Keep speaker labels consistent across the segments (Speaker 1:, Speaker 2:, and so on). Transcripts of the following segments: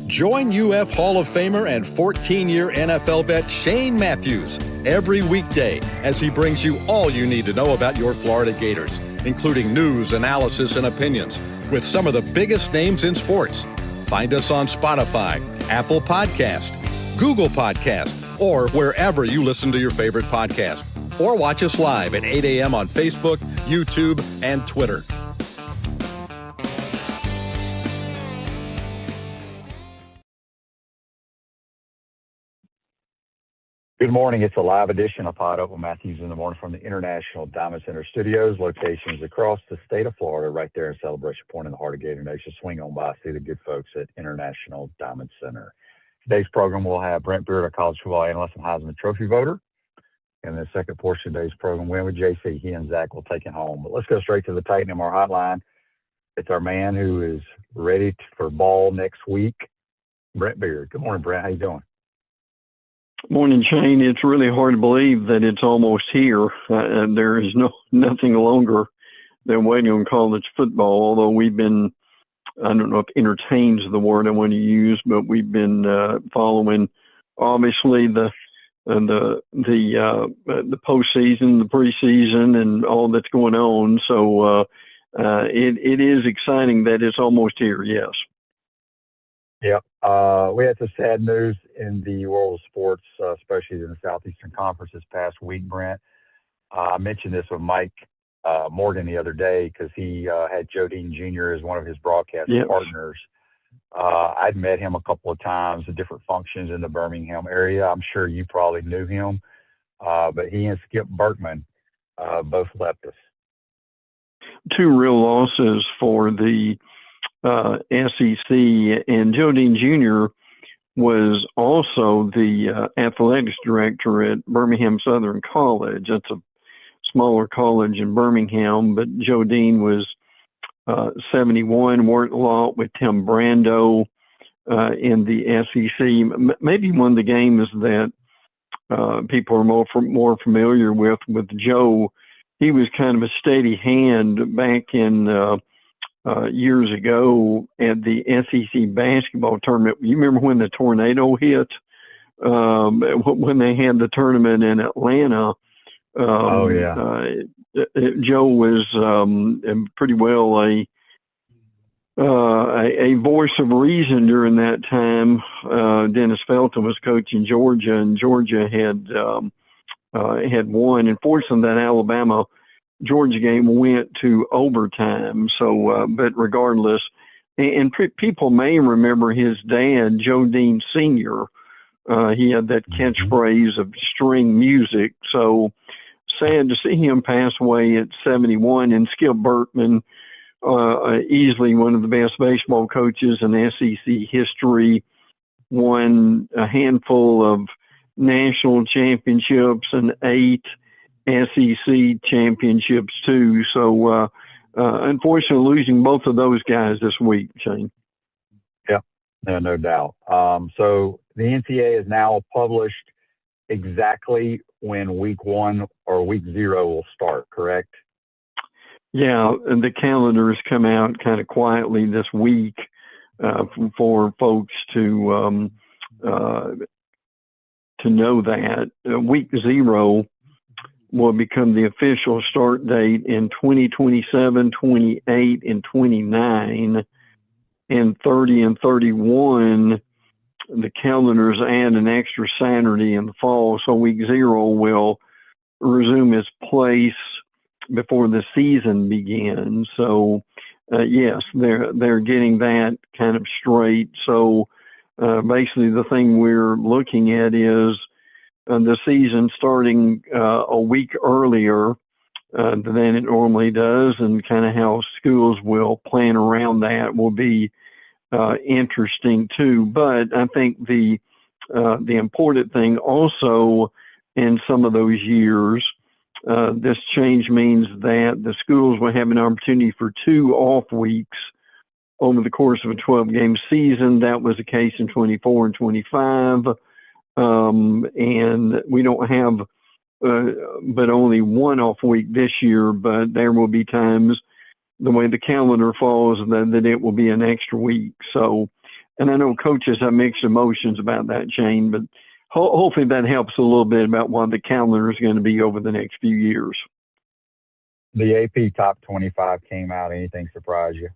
Speaker 1: Join UF Hall of Famer and 14-year NFL vet Shane Matthews every weekday as he brings you all you need to know about your Florida Gators, including news, analysis, and opinions with some of the biggest names in sports. Find us on Spotify, Apple Podcast, Google Podcast, or wherever you listen to your favorite podcast. Or watch us live at 8 a.m. on Facebook, YouTube, and Twitter.
Speaker 2: Good morning. It's a live edition of PodUp with Matthews in the morning from the International Diamond Center Studios, locations across the state of Florida, right there in Celebration Point in the heart of Gator Nation. Swing on by, see the good folks at International Diamond Center. Today's program will have Brent Beaird, a college football analyst and Heisman Trophy voter. And the second portion of today's program, Win with JC. He and Zach will take it home. But let's go straight to the Titan MR hotline. It's our man who is ready for ball next week, Brent Beaird. Good morning, Brent. How you doing?
Speaker 3: Morning, Shane. It's really hard to believe that it's almost here. There is nothing longer than waiting on college football, although we've been, I don't know if entertain's the word I want to use, but we've been following, obviously, the postseason, the preseason, and all that's going on. So it is exciting that it's almost here, yes.
Speaker 2: Yep. We had some sad news in the world of sports, especially in the Southeastern Conference this past week, Brent. I mentioned this with Mike Morgan the other day because he had Joe Dean Jr. as one of his broadcast partners. I'd met him a couple of times at different functions in the Birmingham area. I'm sure you probably knew him, but he and Skip Berkman both left us.
Speaker 3: Two real losses for the SEC, and Joe Dean Jr. was also the athletics director at Birmingham Southern College. That's a smaller college in Birmingham, but Joe Dean was 71, worked a lot with Tim Brando in the SEC. Maybe one of the games that people are more familiar with Joe. He was kind of a steady hand back in years ago at the SEC basketball tournament. You remember when the tornado hit? When they had the tournament in Atlanta. Joe was pretty well a voice of reason during that time. Dennis Felton was coaching Georgia, and Georgia had won. And fortunately, that Alabama Georgia game went to overtime. So, but regardless, and people may remember his dad, Joe Dean Sr. He had that catchphrase of string music. So sad to see him pass away at 71. And Skip Berkman, easily one of the best baseball coaches in SEC history, won a handful of national championships and 8 SEC championships too. So, unfortunately, losing both of those guys this week, Shane.
Speaker 2: Yeah, no doubt. So the NCAA is now published exactly when week 1 or week 0 will start, correct?
Speaker 3: Yeah, and the calendars come out kind of quietly this week for folks to know that. Week 0 will become the official start date in 2027, 28, and 29, and 30 and 31. The calendars add an extra Saturday in the fall, so week 0 will resume its place before the season begins. So, yes, they're getting that kind of straight. So, basically, the thing we're looking at is the season starting a week earlier than it normally does, and kind of how schools will plan around that will be interesting too. But I think the important thing also in some of those years, this change means that the schools will have an opportunity for 2 off weeks over the course of a 12-game season. That was the case in 24 and 25. And we don't have but only 1 off week this year, but there will be times the way the calendar falls, that it will be an extra week. So, and I know coaches have mixed emotions about that, Shane, but hopefully that helps a little bit about what the calendar is going to be over the next few years.
Speaker 2: The AP top 25 came out. Anything surprise you?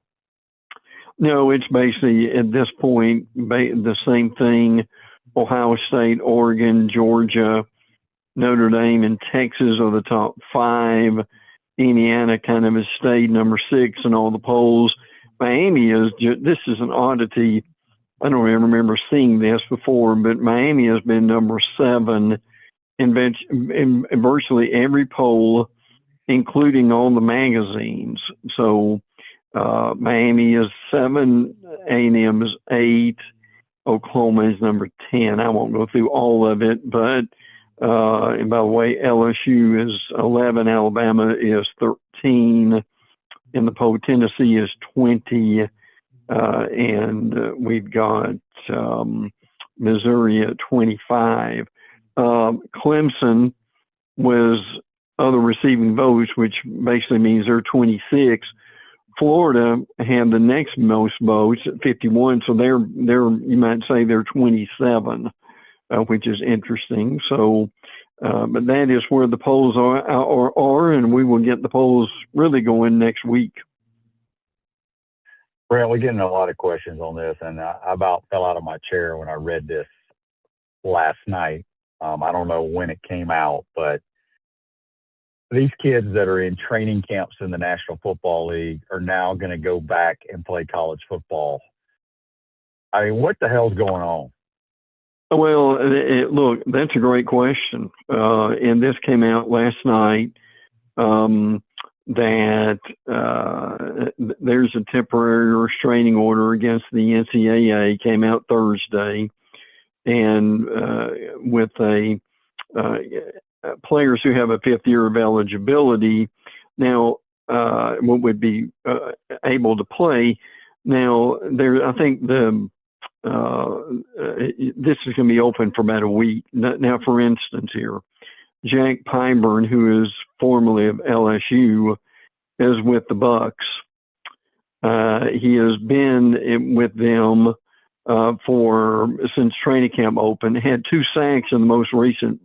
Speaker 3: No, it's basically at this point the same thing. Ohio State, Oregon, Georgia, Notre Dame, and Texas are the top 5. Indiana kind of has stayed number 6 in all the polls. Miami this is an oddity. I don't even remember seeing this before, but Miami has been number 7 in virtually every poll, including all the magazines. So Miami is 7, A&M is 8, Oklahoma is number 10. I won't go through all of it, but and by the way, LSU is 11, Alabama is 13 in the poll, Tennessee is 20, and we've got Missouri at 25. Clemson was other receiving votes, which basically means they're 26. Florida had the next most votes at 51, so they're you might say they're 27, which is interesting. So, but that is where the polls are, and we will get the polls really going next week.
Speaker 2: Brent, we're getting a lot of questions on this, and I about fell out of my chair when I read this last night. I don't know when it came out, but these kids that are in training camps in the National Football League are now going to go back and play college football. I mean, what the hell's going on?
Speaker 3: Well, look, that's a great question. And this came out last night that there's a temporary restraining order against the NCAA, came out Thursday, and with players who have a 5th year of eligibility now would be able to play. Now, I think this is going to be open for about a week. Now, for instance, here, Jack Pyburn, who is formerly of LSU, is with the Bucks. He has been with them since training camp opened. Had 2 sacks in the most recent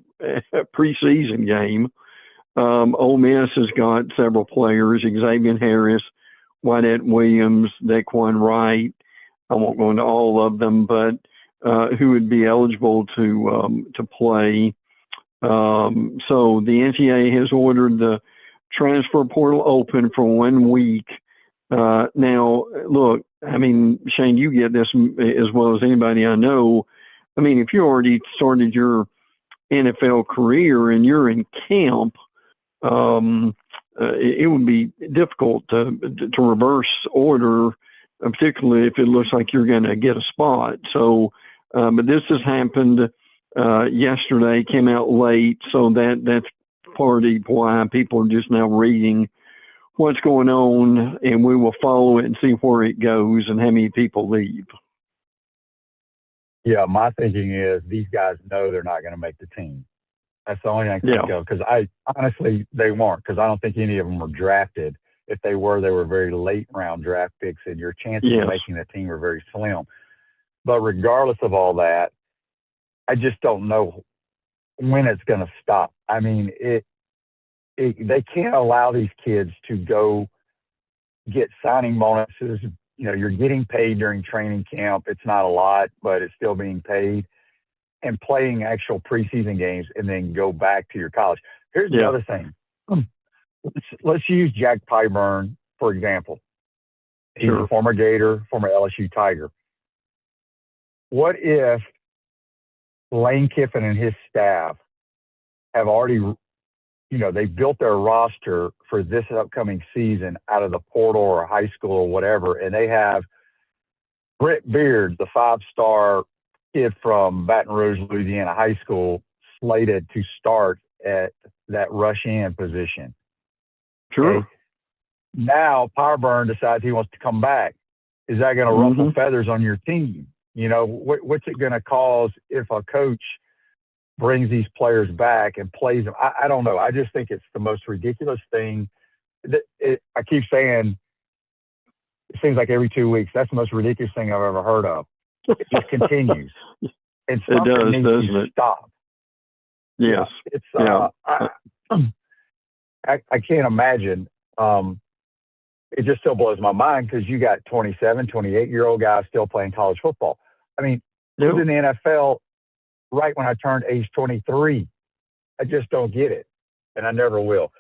Speaker 3: preseason game. Ole Miss has got several players: Xavier Harris, Wyatt Williams, Daquan Wright. I won't go into all of them, but who would be eligible to play. So the NCAA has ordered the transfer portal open for 1 week. Now, look, I mean, Shane, you get this as well as anybody I know. I mean, if you already started your NFL career and you're in camp, it would be difficult to reverse order, particularly if it looks like you're going to get a spot. So, but this has happened yesterday, came out late, so that's part of why people are just now reading what's going on, and we will follow it and see where it goes and how many people leave.
Speaker 2: Yeah, my thinking is these guys know they're not going to make the team. That's the only thing I can think of, because honestly, they weren't, because I don't think any of them were drafted. If they were, they were very late round draft picks, and your chances of making the team are very slim. But regardless of all that, I just don't know when it's going to stop. I mean, they can't allow these kids to go get signing bonuses. You know, you're getting paid during training camp. It's not a lot, but it's still being paid, and playing actual preseason games and then go back to your college. Here's the other thing. Let's use Jack Pyburn, for example. He's a former Gator, former LSU Tiger. What if Lane Kiffin and his staff have already, they built their roster for this upcoming season out of the portal or high school or whatever, and they have Brent Beaird, the 5-star kid from Baton Rouge, Louisiana high school, slated to start at that rush in position.
Speaker 3: Sure.
Speaker 2: Okay? Now Pyburn decides he wants to come back. Is that going to ruffle feathers on your team? What's it going to cause if a coach brings these players back and plays them? I don't know. I just think it's the most ridiculous thing. I keep saying It seems like every 2 weeks. That's the most ridiculous thing I've ever heard of. It just continues. And
Speaker 3: It
Speaker 2: something
Speaker 3: does,
Speaker 2: needs
Speaker 3: doesn't
Speaker 2: to
Speaker 3: it?
Speaker 2: stop.
Speaker 3: Yes.
Speaker 2: It's
Speaker 3: Yeah.
Speaker 2: I can't imagine. It just still blows my mind because you got 27, 28-year-old guys still playing college football. I mean, I was in the NFL right when I turned age 23. I just don't get it, and I never will.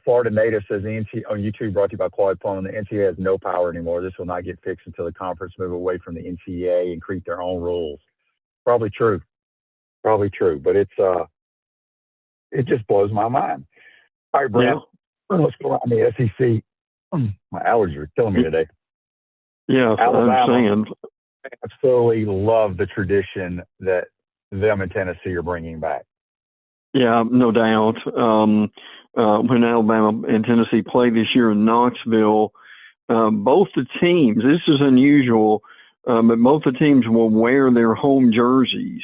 Speaker 2: Florida Native says the NCAA on YouTube, brought to you by Quad Plum. The NCAA has no power anymore. This will not get fixed until the conference move away from the NCAA and create their own rules. Probably true, but it just blows my mind. All right, Brent, let's go on the SEC. My allergies are killing me today.
Speaker 3: Yeah,
Speaker 2: Alabama,
Speaker 3: I understand.
Speaker 2: Absolutely love the tradition that them in Tennessee are bringing back.
Speaker 3: Yeah, no doubt. When Alabama and Tennessee played this year in Knoxville, both the teams, this is unusual, but both the teams will wear their home jerseys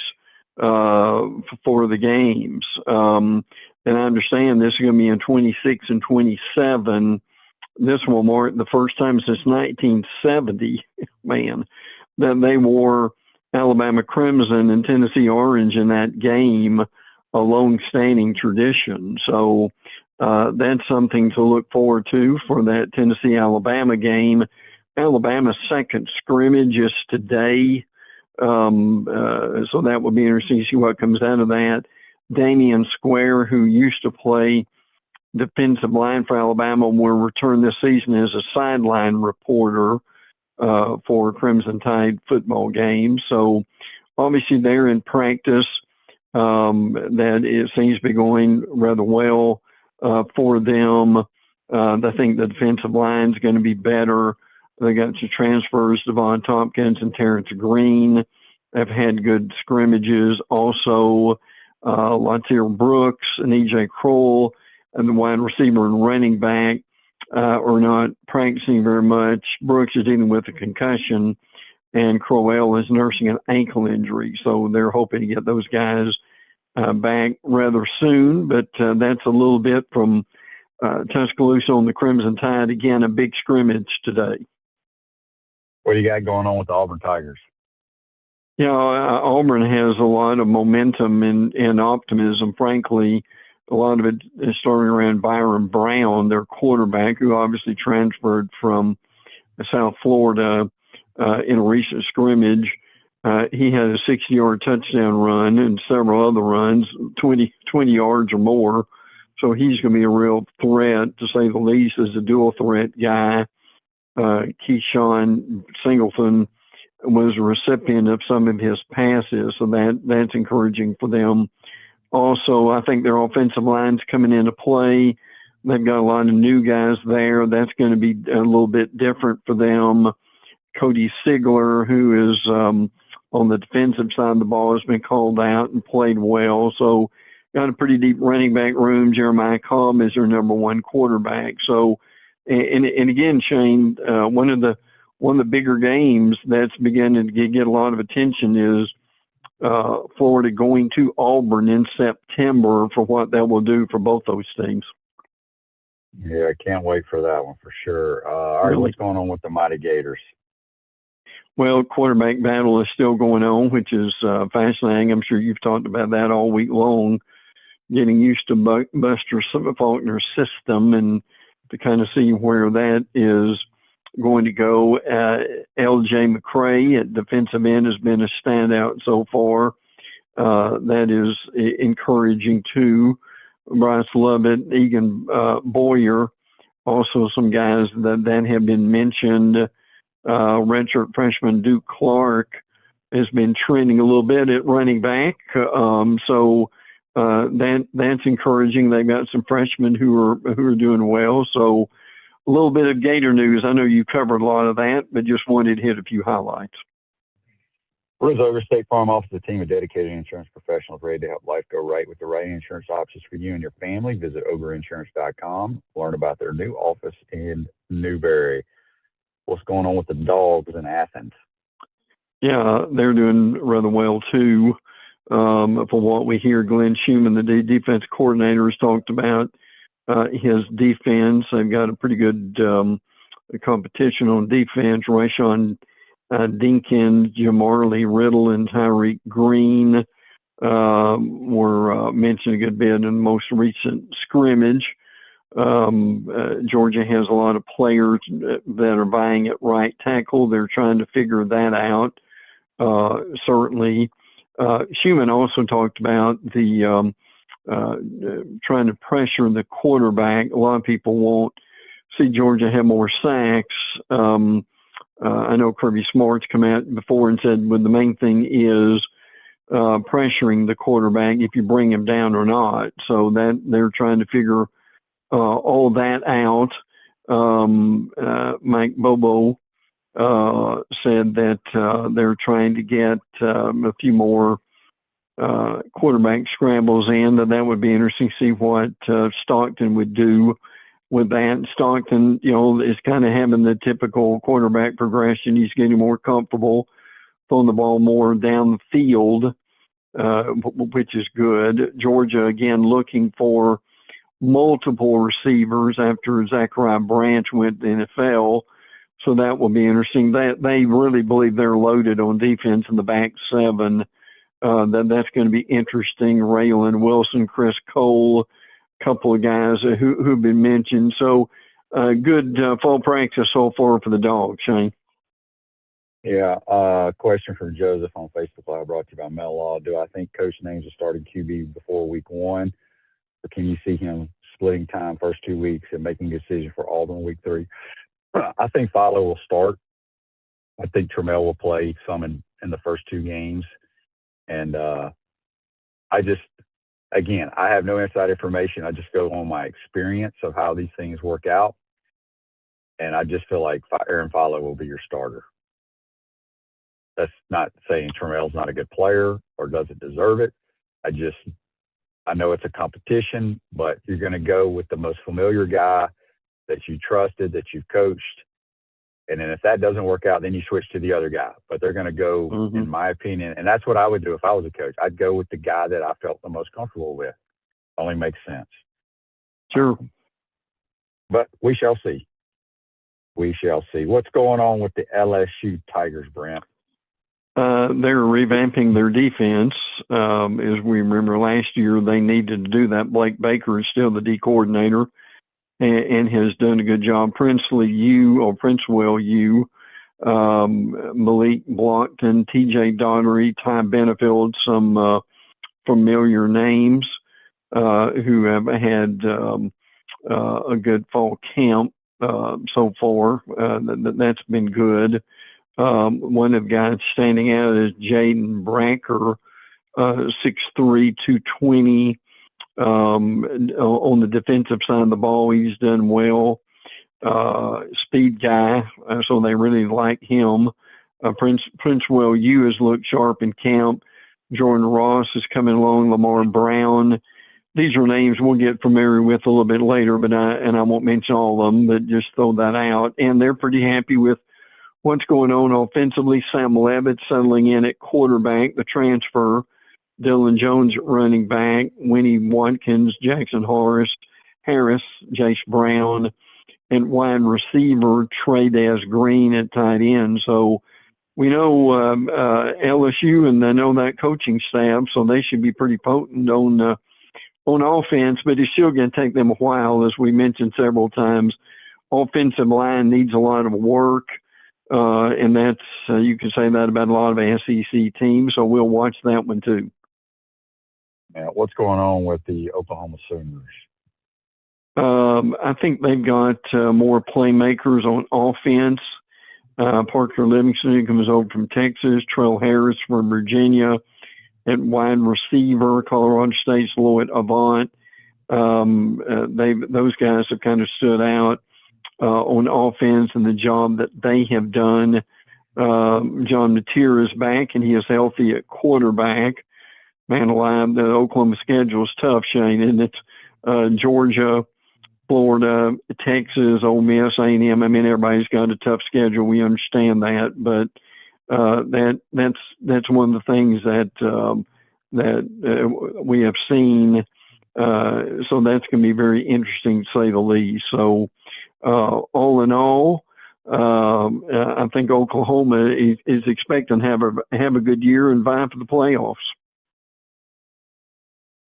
Speaker 3: for the games. And I understand this is going to be in 26 and 27. This will mark the first time since 1970, man, that they wore Alabama crimson and Tennessee orange in that game, a long-standing tradition. So that's something to look forward to for that Tennessee-Alabama game. Alabama's second scrimmage is today, so that will be interesting to see what comes out of that. Damian Square, who used to play defensive line for Alabama, will return this season as a sideline reporter for Crimson Tide football games. So obviously they're in practice. That it seems to be going rather well for them. I think the defensive line is going to be better. They got some transfers. Devon Tompkins and Terrence Green have had good scrimmages. Also, Latier Brooks and E.J. Kroll and the wide receiver and running back are not practicing very much. Brooks is dealing with a concussion, and Crowell is nursing an ankle injury. So they're hoping to get those guys back rather soon. But that's a little bit from Tuscaloosa on the Crimson Tide. Again, a big scrimmage today.
Speaker 2: What do you got going on with the Auburn Tigers?
Speaker 3: Yeah, Auburn has a lot of momentum and optimism, frankly. A lot of it is starting around Byron Brown, their quarterback, who obviously transferred from South Florida in a recent scrimmage. He had a 60-yard touchdown run and several other runs, 20 yards or more. So he's going to be a real threat, to say the least, as a dual threat guy. Keyshawn Singleton was a recipient of some of his passes, so that's encouraging for them. Also, I think their offensive line's coming into play. They've got a lot of new guys there. That's going to be a little bit different for them. Cody Sigler, who is on the defensive side of the ball, has been called out and played well. So got a pretty deep running back room. Jeremiah Cobb is their number one quarterback. So, and again, Shane, one of the bigger games that's beginning to get a lot of attention is Florida going to Auburn in September, for what that will do for both those teams.
Speaker 2: Yeah, I can't wait for that one for sure. All right, what's going on with the Mighty Gators?
Speaker 3: Well, quarterback battle is still going on, which is fascinating. I'm sure you've talked about that all week long, getting used to Buster Faulkner's system and to kind of see where that is going to go. L.J. McCray at defensive end has been a standout so far. That is encouraging too. Bryce Lovett, Egan Boyer, also some guys that have been mentioned. Redshirt freshman Duke Clark has been trending a little bit at running back. So that's encouraging. They've got some freshmen who are doing well. So a little bit of Gator news. I know you covered a lot of that, but just wanted to hit a few highlights.
Speaker 2: Riz Ogre State Farm offers a team of dedicated insurance professionals ready to help life go right with the right insurance options for you and your family. Visitogreinsurance.com. Learn about their new office in Newberry. What's going on with the Dogs in Athens?
Speaker 3: Yeah, they're doing rather well too. For what we hear, Glenn Schumann, the defense coordinator, has talked about his defense. They've got a pretty good competition on defense. Rayshawn Dinkins, Jamarlee Riddle, and Tyreek Green were mentioned a good bit in the most recent scrimmage. Georgia has a lot of players that are vying at right tackle. They're trying to figure that out. Certainly, Schumann also talked about the trying to pressure the quarterback. A lot of people won't see Georgia have more sacks. I know Kirby Smart's come out before and said, well, the main thing is pressuring the quarterback if you bring him down or not. So that they're trying to figure all that out. Mike Bobo said that they're trying to get a few more quarterback scrambles in. That would be interesting to see what Stockton would do with that. Stockton, is kind of having the typical quarterback progression. He's getting more comfortable throwing the ball more down the field, which is good. Georgia, again, looking for multiple receivers after Zachariah Branch went to the NFL. So that will be interesting. They really believe they're loaded on defense in the back seven. That's going to be interesting. Raylan Wilson, Chris Cole, a couple of guys who've been mentioned. So good fall practice so far for the Dogs, Shane.
Speaker 2: Yeah. Question from Joseph on Facebook Live, brought to you by Mel Law. Do I think Coach names a starting QB before week 1? Or can you see him splitting time first 2 weeks and making a decision for Auburn week 3? I think Follow will start. I think Trammell will play some in the first 2 games. And I have no inside information. I just go on my experience of how these things work out. And I just feel like Aaron Follow will be your starter. That's not saying Trammell's not a good player or doesn't deserve it. I know it's a competition, but you're going to go with the most familiar guy that you trusted, that you've coached. And then if that doesn't work out, then you switch to the other guy. But they're going to go, in my opinion, and that's what I would do if I was a coach. I'd go with the guy that I felt the most comfortable with. Only makes sense.
Speaker 3: Sure.
Speaker 2: But we shall see. We shall see. What's going on with the LSU Tigers, Brent?
Speaker 3: They're revamping their defense. As we remember last year, they needed to do that. Blake Baker is still the D coordinator and has done a good job. Princewell Yu, Malik Blockton, TJ Daugherty, Ty Benefield, some familiar names who have had a good fall camp so far. That's been good. One of the guys standing out is Jaden Bracker, 6'3", 220. On the defensive side of the ball, he's done well. Speed guy, so they really like him. Princewell Yu has looked sharp in camp. Jordan Ross is coming along. Lamar Brown. These are names we'll get familiar with a little bit later, but I won't mention all of them, but just throw that out. And they're pretty happy with what's going on offensively. Sam Levitt settling in at quarterback, the transfer. Dylan Jones running back, Winnie Watkins, Jackson Harris, Jace Brown, and wide receiver Trey-Daz Green at tight end. So we know LSU, and they know that coaching staff, so they should be pretty potent on offense, but it's still going to take them a while, as we mentioned several times. Offensive line needs a lot of work. And that's, you can say that about a lot of SEC teams. So we'll watch that one too.
Speaker 2: Now, what's going on with the Oklahoma Sooners?
Speaker 3: I think they've got more playmakers on offense. Parker Livingston comes over from Texas. Trell Harris from Virginia. At wide receiver, Colorado State's Lloyd Avant. Those guys have kind of stood out on offense and the job that they have done. John Mateer is back, and he is healthy at quarterback. Man alive, the Oklahoma schedule is tough, Shane, and it's Georgia, Florida, Texas, Ole Miss, A&M. I mean, everybody's got a tough schedule. We understand that, but that's one of the things that we have seen. So that's going to be very interesting, to say the least. So all in all, I think Oklahoma is expecting to have a good year and vie for the playoffs.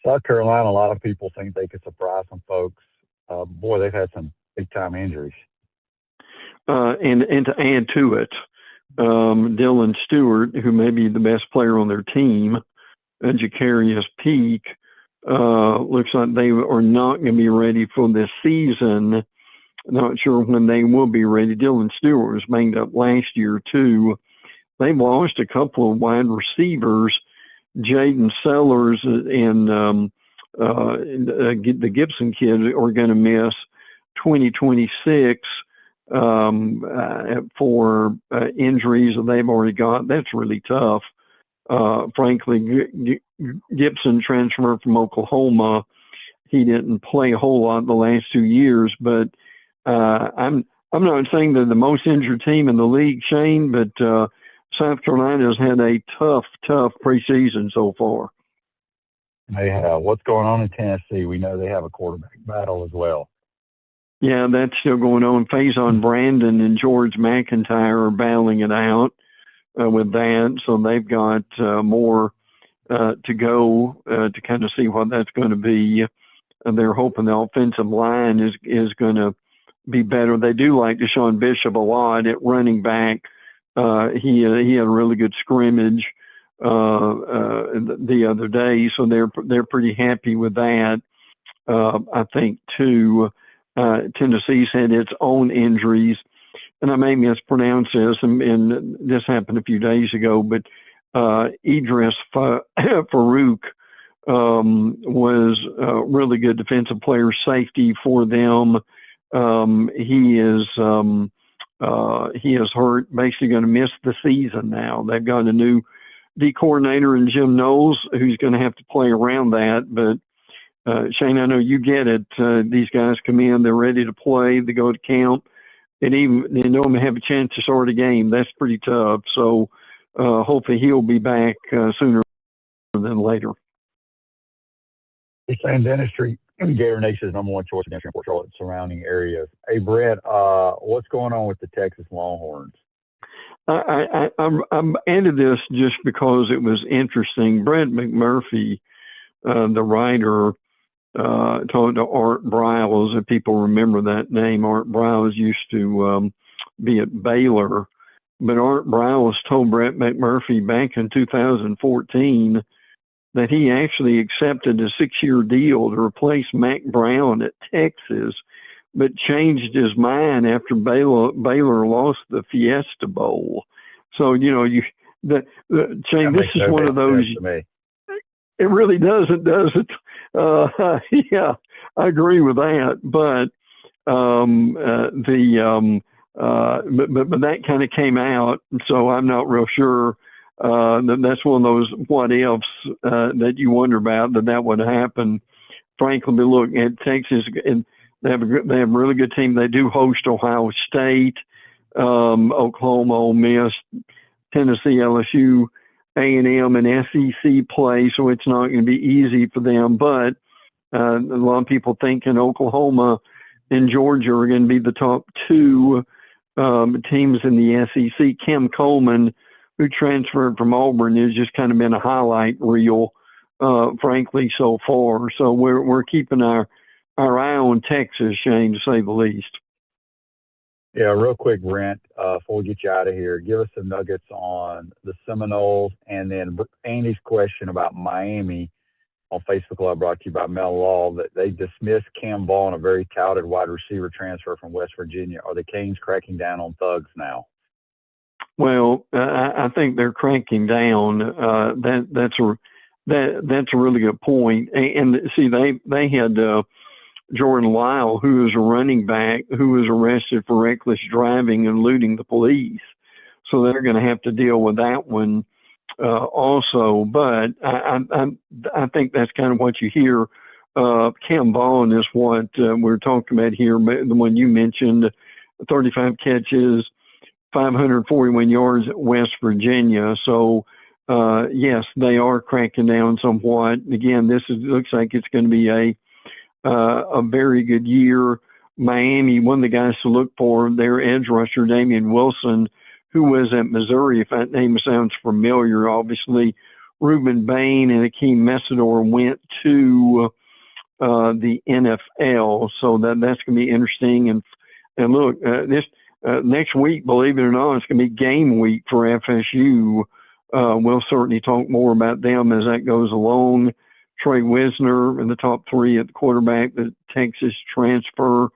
Speaker 2: South Carolina, a lot of people think they could surprise some folks. Boy, they've had some big-time injuries.
Speaker 3: And to add to it, Dylan Stewart, who may be the best player on their team, Jacarius Peak, looks like they are not going to be ready for this season. Not sure when they will be ready. Dylan Stewart was banged up last year, too. They've lost a couple of wide receivers. Jaden Sellers and the Gibson kid are going to miss 2026 for injuries that they've already got. That's really tough. Frankly, Gibson transferred from Oklahoma. He didn't play a whole lot the last 2 years, but I'm not saying they're the most injured team in the league, Shane, but South Carolina's had a tough preseason so far.
Speaker 2: They have. What's going on in Tennessee? We know they have a quarterback battle as well.
Speaker 3: Yeah, that's still going on. Faison Brandon and George McIntyre are battling it out with that, so they've got more to go to kind of see what that's going to be. And they're hoping the offensive line is going to be better. They do like Deshaun Bishop a lot at running back. He had a really good scrimmage the other day, so they're pretty happy with that. I think too, Tennessee's had its own injuries, and I may mispronounce this, and this happened a few days ago, but Idris Farouk was a really good defensive player, safety for them. He is hurt, basically going to miss the season now. They've got a new D coordinator in Jim Knowles who's going to have to play around that. But Shane, I know you get it. These guys come in, they're ready to play, they go to camp, and even they know they have a chance to start a game. That's pretty tough. So hopefully he'll be back sooner than later.
Speaker 2: It's saying dentistry. Gator Nation's #1 choice in Fort Charlotte surrounding areas. Hey, Brent, what's going on with the Texas Longhorns?
Speaker 3: I added this just because it was interesting. Brent McMurphy, the writer, talked to Art Briles, if people remember that name. Art Briles used to be at Baylor, but Art Briles told Brent McMurphy back in 2014 that he actually accepted a 6-year deal to replace Mac Brown at Texas, but changed his mind after Baylor lost the Fiesta Bowl. So, Shane, this is one of those. It really doesn't, does it? Yeah, I agree with that. But but that kind of came out, so I'm not real sure. That's one of those what ifs that you wonder about that would happen. Frankly, but look at Texas, and they have a really good team. They do host Ohio State, Oklahoma, Ole Miss, Tennessee, LSU, A&M, and SEC play. So it's not going to be easy for them. But a lot of people thinking Oklahoma and Georgia are going to be the top two teams in the SEC. Kim Coleman, who transferred from Auburn, has just kind of been a highlight reel, frankly, so far. So we're keeping our eye on Texas, Shane, to say the least.
Speaker 2: Yeah, real quick, Brent, before we get you out of here, give us some nuggets on the Seminoles, and then Andy's question about Miami on Facebook Live, brought to you by Mel Law, that they dismissed Cam Ball, a very touted wide receiver transfer from West Virginia. Are the Canes cracking down on thugs now?
Speaker 3: Well, I think they're cranking down. That's a really good point. And see, they had Jordan Lyle, who was a running back, who was arrested for reckless driving and eluding the police. So they're going to have to deal with that one also. But I think that's kind of what you hear. Cam Vaughn is what we're talking about here. The one you mentioned, 35 catches, 541 yards at West Virginia. So, yes, they are cracking down somewhat. Again, looks like it's going to be a very good year. Miami, one of the guys to look for, their edge rusher, Damian Wilson, who was at Missouri, if that name sounds familiar. Obviously, Reuben Bain and Akeem Messidor went to the NFL, so that's going to be interesting. And look, this next week, believe it or not, it's going to be game week for FSU. We'll certainly talk more about them as that goes along. Trey Wisner in the top three at the quarterback, the Texas transfer.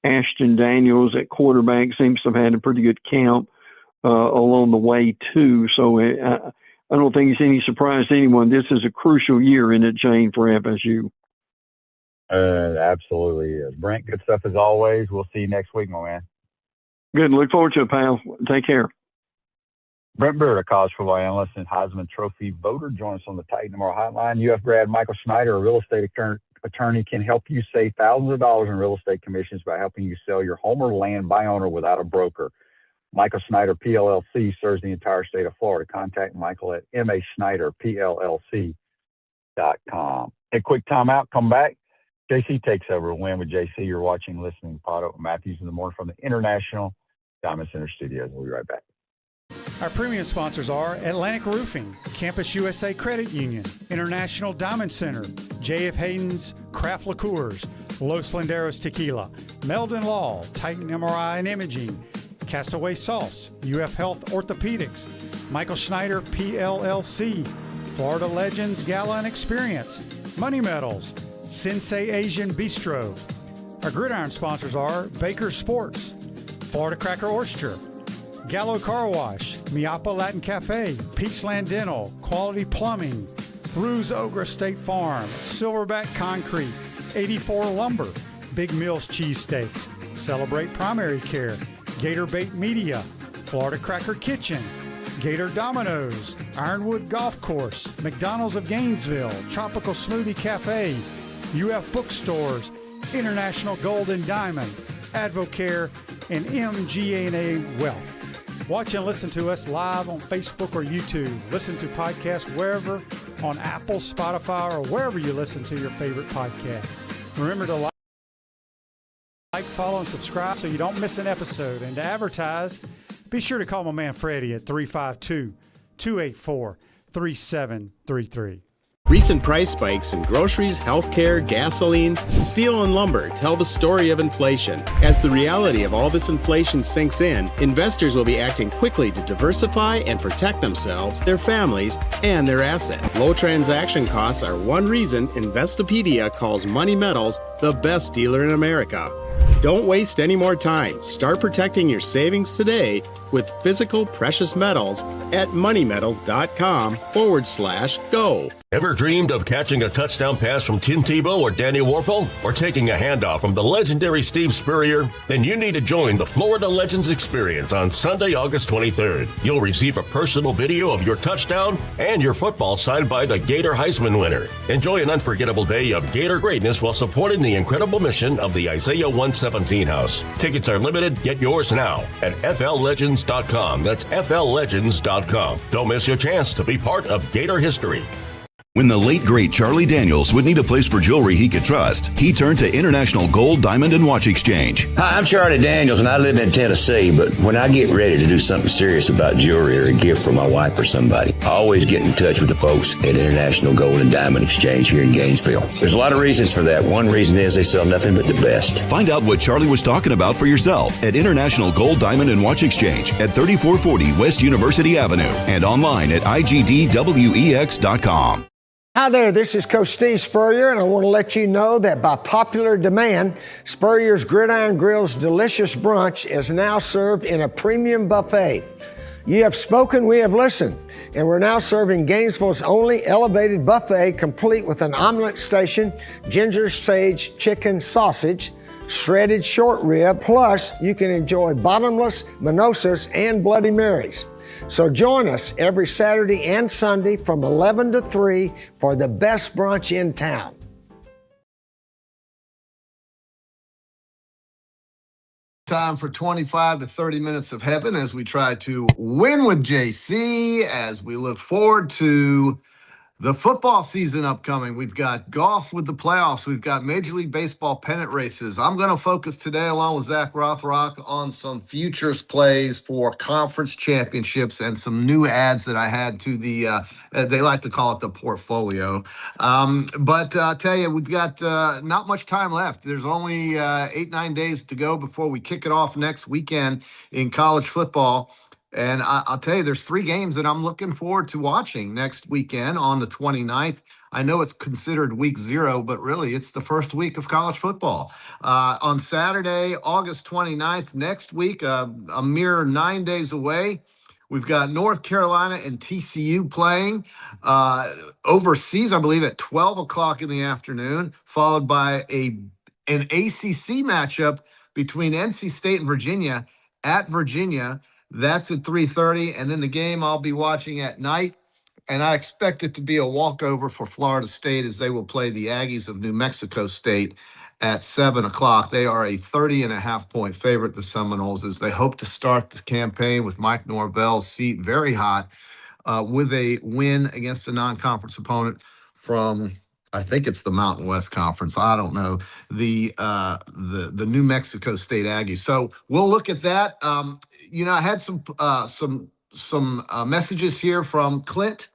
Speaker 3: Ashton Daniels at quarterback seems to have had a pretty good camp along the way, too. So I don't think it's any surprise to anyone. This is a crucial year in it, Jane, for FSU.
Speaker 2: Absolutely is. Brent, good stuff as always. We'll see you next week, my man.
Speaker 3: Good. Look forward to it, pal. Take care.
Speaker 2: Brent Beaird, a college football analyst and Heisman Trophy voter, joins us on the Titan Tomorrow Hotline. UF grad Michael Schneider, a real estate attorney, can help you save thousands of dollars in real estate commissions by helping you sell your home or land by owner without a broker. Michael Schneider, PLLC, serves the entire state of Florida. Contact Michael at maschneiderpllc.com. A quick timeout, come back. JC takes over. Win with JC. You're watching, listening to PodUp Matthews in the morning from the International Diamond Center Studios. We'll be right back.
Speaker 4: Our premium sponsors are Atlantic Roofing, Campus USA Credit Union, International Diamond Center, J.F. Hayden's Craft Liqueurs, Los Landeros Tequila, Meldon Law, Titan MRI and Imaging, Castaway Sauce, UF Health Orthopedics, Michael Schneider PLLC, Florida Legends Gala and Experience, Money Metals, Sensei Asian Bistro. Our gridiron sponsors are Baker Sports, Florida Cracker Oyster, Gallo Car Wash, Miapa Latin Cafe, Peachland Dental, Quality Plumbing, Rue's Ogre State Farm, Silverback Concrete, 84 Lumber, Big Mills Cheesesteaks, Celebrate Primary Care, Gator Bait Media, Florida Cracker Kitchen, Gator Dominoes, Ironwood Golf Course, McDonald's of Gainesville, Tropical Smoothie Cafe, UF Bookstores, International Gold and Diamond, Advocare, and MGA&A Wealth. Watch and listen to us live on Facebook or YouTube. Listen to podcasts wherever, on Apple, Spotify, or wherever you listen to your favorite podcast. Remember to like, follow, and subscribe so you don't miss an episode. And to advertise, be sure to call my man Freddie at 352-284-3733.
Speaker 5: Recent price spikes in groceries, healthcare, gasoline, steel, and lumber tell the story of inflation. As the reality of all this inflation sinks in, investors will be acting quickly to diversify and protect themselves, their families, and their assets. Low transaction costs are one reason Investopedia calls Money Metals the best dealer in America. Don't waste any more time. Start protecting your savings today with physical precious metals at moneymetals.com/go.
Speaker 6: Ever dreamed of catching a touchdown pass from Tim Tebow or Danny Warfel? Or taking a handoff from the legendary Steve Spurrier? Then you need to join the Florida Legends Experience on Sunday, August 23rd. You'll receive a personal video of your touchdown and your football signed by the Gator Heisman winner. Enjoy an unforgettable day of Gator greatness while supporting the incredible mission of the Isaiah 117 House. Tickets are limited. Get yours now at FLLegends.com. That's FLLegends.com. Don't miss your chance to be part of Gator history.
Speaker 7: When the late, great Charlie Daniels would need a place for jewelry he could trust, he turned to International Gold, Diamond, and Watch Exchange.
Speaker 8: Hi, I'm Charlie Daniels, and I live in Tennessee, but when I get ready to do something serious about jewelry or a gift for my wife or somebody, I always get in touch with the folks at International Gold and Diamond Exchange here in Gainesville. There's a lot of reasons for that. One reason is they sell nothing but the best.
Speaker 7: Find out what Charlie was talking about for yourself at International Gold, Diamond, and Watch Exchange at 3440 West University Avenue and online at igdwex.com.
Speaker 9: Hi there, this is Coach Steve Spurrier, and I want to let you know that by popular demand, Spurrier's Gridiron Grill's delicious brunch is now served in a premium buffet. You have spoken, we have listened, and we're now serving Gainesville's only elevated buffet, complete with an omelet station, ginger sage chicken sausage, shredded short rib, plus you can enjoy bottomless mimosas and Bloody Marys. So join us every Saturday and Sunday from 11 to 3 for the best brunch in town.
Speaker 10: Time for 25 to 30 minutes of heaven as we try to win with JC, as we look forward to The football season upcoming. We've got golf with the playoffs. We've got Major League Baseball pennant races. I'm going to focus today, along with Zach Rothrock, on some futures plays for conference championships and some new adds that I had to the, they like to call it the portfolio. But I'll tell you, we've got not much time left. There's only 8-9 days to go before we kick it off next weekend in college football. And I'll tell you, there's 3 games that I'm looking forward to watching next weekend on the 29th. I know it's considered week 0, but really it's the first week of college football. On Saturday, August 29th, next week, a mere 9 days away, we've got North Carolina and TCU playing overseas, I believe, at 12 o'clock in the afternoon, followed by an ACC matchup between NC State and Virginia at Virginia. That's at 3:30, and then the game I'll be watching at night, and I expect it to be a walkover for Florida State as they will play the Aggies of New Mexico State at 7 o'clock. They are a 30.5-point favorite, the Seminoles, as they hope to start the campaign with Mike Norvell's seat very hot with a win against a non-conference opponent from, I think it's the Mountain West Conference. I don't know, the New Mexico State Aggies. So we'll look at that. I had some messages here from Clint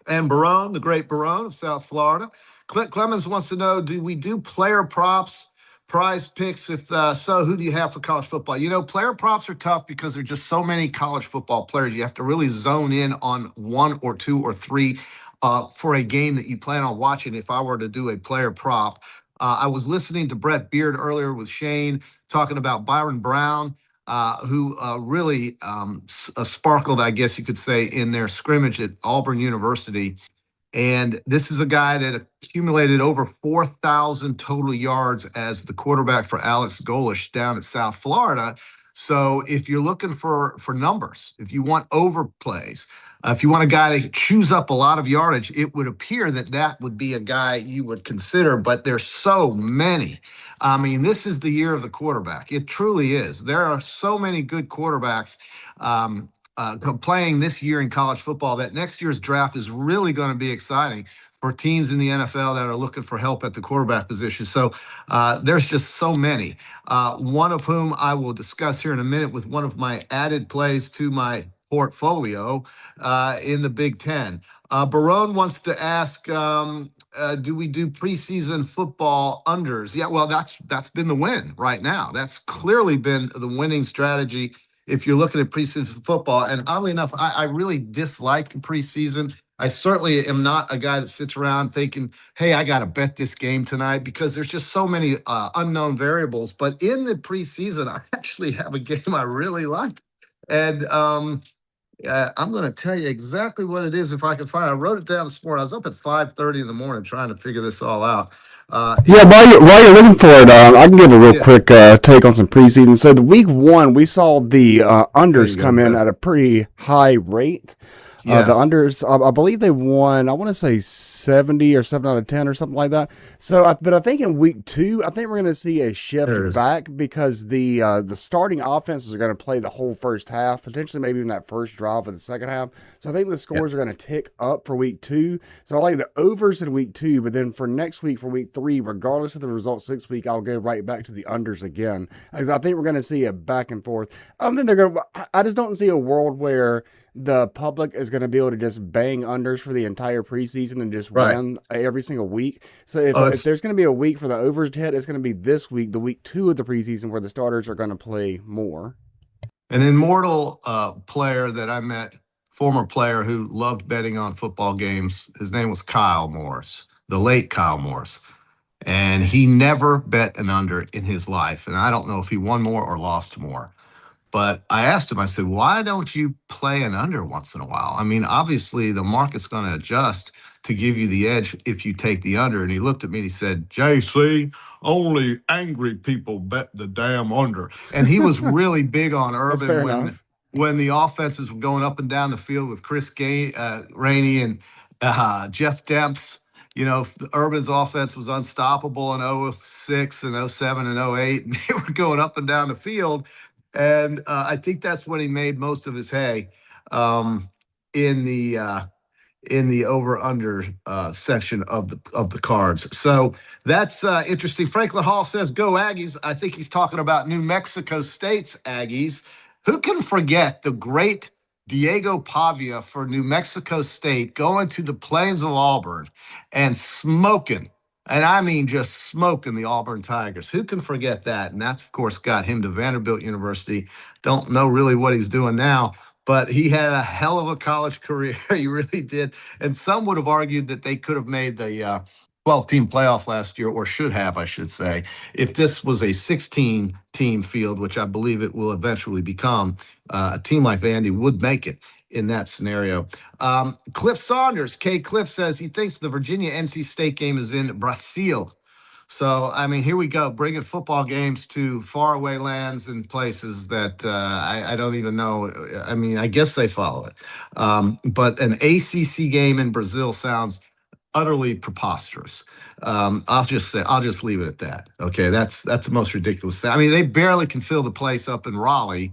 Speaker 10: and Barone, the great Barone of South Florida. Clint Clemens wants to know, do we do player props, prize picks? If so, who do you have for college football? Player props are tough because there are just so many college football players. You have to really zone in on 1 or 2 or 3 for a game that you plan on watching. If I were to do a player prop, I was listening to Brent Beaird earlier with Shane talking about Byron Brown, who really sparkled, I guess you could say, in their scrimmage at Auburn University. And this is a guy that accumulated over 4,000 total yards as the quarterback for Alex Golesh down at South Florida. So if you're looking for numbers, if you want overplays, if you want a guy that chews up a lot of yardage, it would appear that would be a guy you would consider, but there's so many. I mean, this is the year of the quarterback. It truly is. There are so many good quarterbacks playing this year in college football that next year's draft is really going to be exciting for teams in the NFL that are looking for help at the quarterback position. So there's just so many, one of whom I will discuss here in a minute with one of my added plays to my portfolio in the Big Ten. Barone wants to ask, do we do preseason football unders? Yeah, well, that's been the win right now. That's clearly been the winning strategy if you're looking at preseason football. And oddly enough, I really dislike preseason. I certainly am not a guy that sits around thinking, hey, I got to bet this game tonight, because there's just so many unknown variables. But in the preseason, I actually have a game I really like. And I'm going to tell you exactly what it is if I can find it. I wrote it down this morning. I was up at 5:30 in the morning trying to figure this all out.
Speaker 11: While you're looking for it, I can give a real quick take on some preseason. So the week 1, we saw the unders come in at a pretty high rate.
Speaker 10: Yes.
Speaker 11: The unders, I believe they won, I want to say 70 or 7 out of 10 or something like that. So, but I think in week 2, I think we're going to see a shift back, because the starting offenses are going to play the whole first half, potentially maybe even that first drive of the second half. So I think the scores are going to tick up for week 2. So I like the overs in week 2, but then for next week, for week 3, regardless of the results 6 week, I'll go right back to the unders again. Because I think we're going to see a back and forth. I just don't see a world where the public is going to be able to just bang unders for the entire preseason and just win every single week. So if there's going to be a week for the overs to hit, it's going to be this week, the week 2 of the preseason, where the starters are going to play more.
Speaker 10: An immortal player that I met, former player who loved betting on football games, his name was Kyle Morris, the late Kyle Morris. And he never bet an under in his life. And I don't know if he won more or lost more. But I asked him, I said, why don't you play an under once in a while? I mean, obviously the market's going to adjust to give you the edge if you take the under. And he looked at me and he said, JC, only angry people bet the damn under. And he was really big on Urban when the offenses were going up and down the field with Chris Rainey and Jeff Demps. Urban's offense was unstoppable in 06 and 07 and 08. And they were going up and down the field. And I think that's when he made most of his hay in the in the over/under section of the cards. So that's interesting. Franklin Hall says, "Go Aggies." I think he's talking about New Mexico State's Aggies. Who can forget the great Diego Pavia for New Mexico State going to the plains of Auburn and smoking? And I mean just smoking the Auburn Tigers. Who can forget that? And that's, of course, got him to Vanderbilt University. Don't know really what he's doing now, but he had a hell of a college career. He really did. And some would have argued that they could have made the 12-team playoff last year, or should have, I should say, if this was a 16-team field, which I believe it will eventually become. A team like Vandy would make it in that scenario. Cliff Saunders, K. Cliff, says he thinks the Virginia-NC State game is in Brazil. So, I mean, here we go, bringing football games to faraway lands and places that I don't even know. I mean, I guess they follow it. But an ACC game in Brazil sounds utterly preposterous. I'll just leave it at that. Okay, that's the most ridiculous thing. I mean, they barely can fill the place up in Raleigh.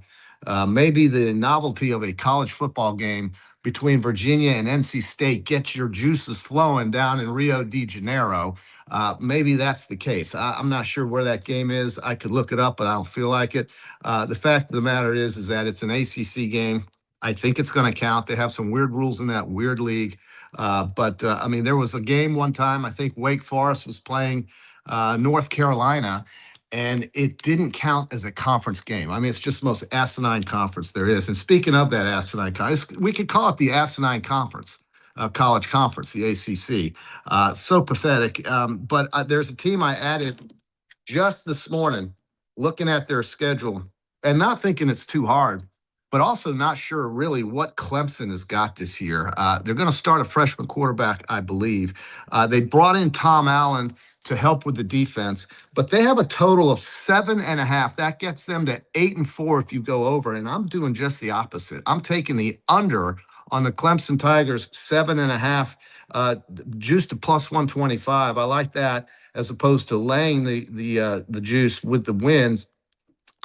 Speaker 10: Maybe the novelty of a college football game between Virginia and NC State gets your juices flowing down in Rio de Janeiro. Maybe that's the case. I'm not sure where that game is. I could look it up, but I don't feel like it. The fact of the matter is that it's an ACC game. I think it's going to count. They have some weird rules in that weird league. But I mean, there was a game one time, I think Wake Forest was playing North Carolina, and it didn't count as a conference game. I mean, it's just the most asinine conference there is. And speaking of that asinine conference, we could call it the asinine conference, college conference, the ACC. So pathetic. But there's a team I added just this morning, looking at their schedule and not thinking it's too hard, but also not sure really what Clemson has got this year. They're going to start a freshman quarterback, I believe. They brought in Tom Allen to help with the defense, but they have a total of 7.5. That gets them to 8-4 if you go over, and I'm doing just the opposite. I'm taking the under on the Clemson Tigers, 7.5, juice to plus 125. I like that as opposed to laying the juice with the wins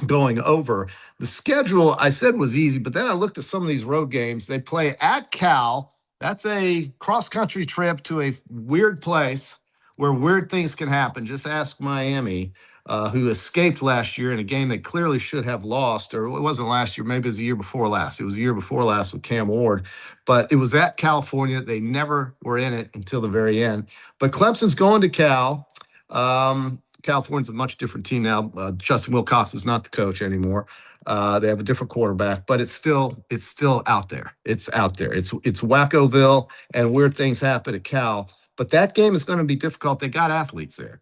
Speaker 10: going over. The schedule I said was easy, but then I looked at some of these road games. They play at Cal. That's a cross-country trip to a weird place where weird things can happen. Just ask Miami, who escaped last year in a game they clearly should have lost, or it wasn't last year, maybe it was the year before last. It was the year before last with Cam Ward, but it was at California. They never were in it until the very end. But Clemson's going to Cal. California's a much different team now. Justin Wilcox is not the coach anymore. They have a different quarterback, but it's still out there. It's out there. It's Wackoville, and weird things happen at Cal. But that game is going to be difficult. They got athletes there.